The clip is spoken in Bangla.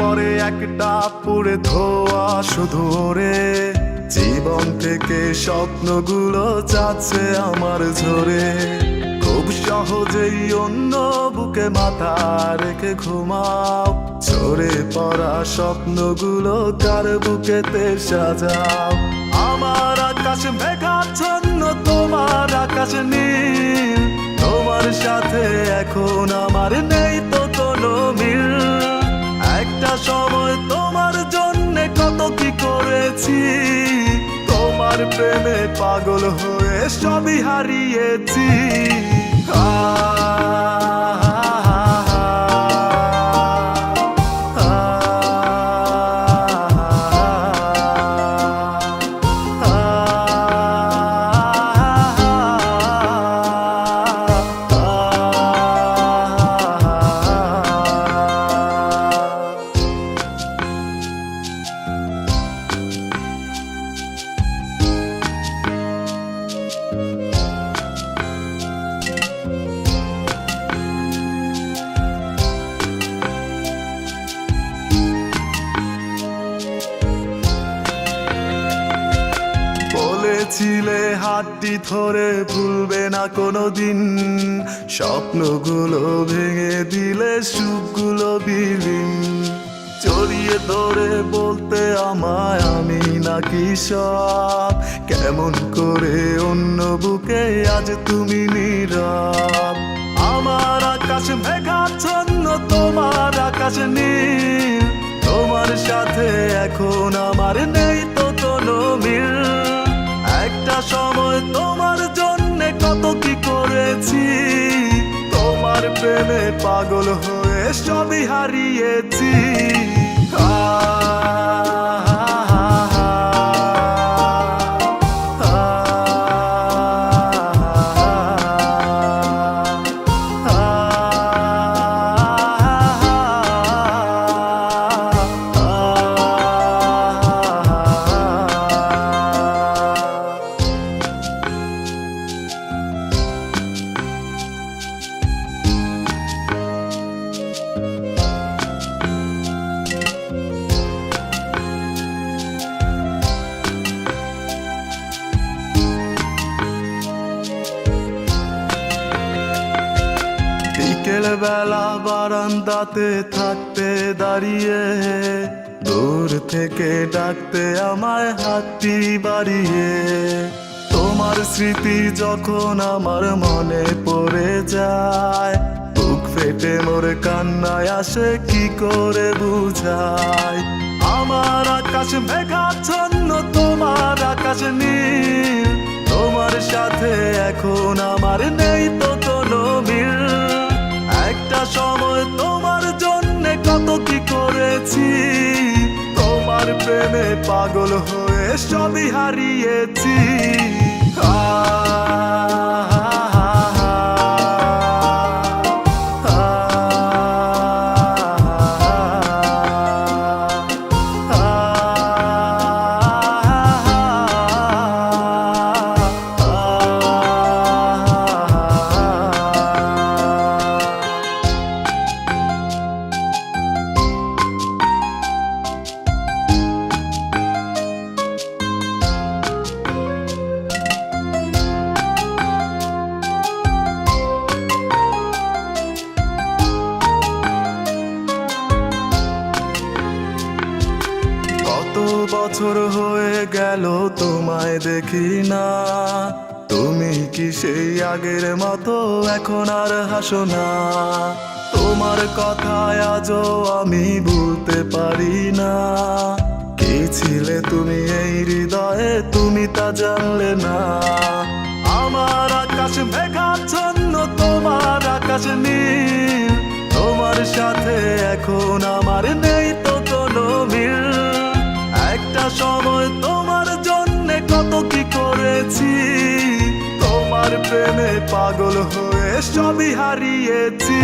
পরে একটা পুড়ে ধোয়া শুধু ওরে। জীবন থেকে স্বপ্নগুলো যাচ্ছে আমার ঝরে। খুব সহজেই অন্য বুকে মাথা রেখে ঘুমাও। ঝরে পড়া স্বপ্নগুলো কার বুকেতে সাজাও। আমার আকাশ মেঘাচ্ছন্ন, তোমার আকাশ নীল। তোমার সাথে এখন আমার নেই তো কোনো মিল। একটা সময় তোমার জন্যে কত কি করেছি। তোমার প্রেমে পাগল হয়ে সবই হারিয়েছি। বলেছিলে হাতটি ধরে ভুলবে না কোনোদিন। স্বপ্নগুলো ভেঙে দিলে সুখগুলো বিলীন। জড়িয়ে ধরে বলতে আমায় আমি নাকি সব। কেমন করে অন্য বুকে আজ তুমি নীরব। আমার আকাশ মেঘাচ্ছন্ন, তোমার আকাশ নীল। তোমার সাথে এখন আমার নেই তো কোনো মিল। একটা সময় তোমার জন্যে কত কি করেছি। তোমার প্রেমে পাগল হয়ে সবই হারিয়েছি। বিকেল বেলা বারান্দাতে থাকতে দাঁড়িয়ে, দূর থেকে ডাকতে আমায় হাতটি বাড়িয়ে। তোমার স্মৃতি যখন আমার মনে পড়ে যায়, বুক ফেটে মোর কান্নায় আসে কি করে বুঝাই। আমার আকাশ মেঘাচ্ছন্ন, তোমার আকাশ নীল। তোমার সাথে এখন আমার নেই তো কোনো মিল। একটা সময় তোমার জন্যে কত কি করেছি। তোমার প্রেমে পাগল হয়ে সবই হারিয়েছি। বছর হয়ে গেল তোমায় দেখি না। তুমি কি সেই আগের মতো এখন আর হাসো না? তোমার কথায় আজও আমি ভুলতে পারি না। কি ছিলে তুমি এই হৃদয়ে, তুমি তা জানলে না। আমার আকাশ মেঘাচ্ছন্ন, তোমার আকাশ নীল। তোমার সাথে এখন আমার নেই তো কোনো মিল। একটা সময় তোমার জন্যে কত কি করেছি। তোমার প্রেমে পাগল হয়ে সবই হারিয়েছি।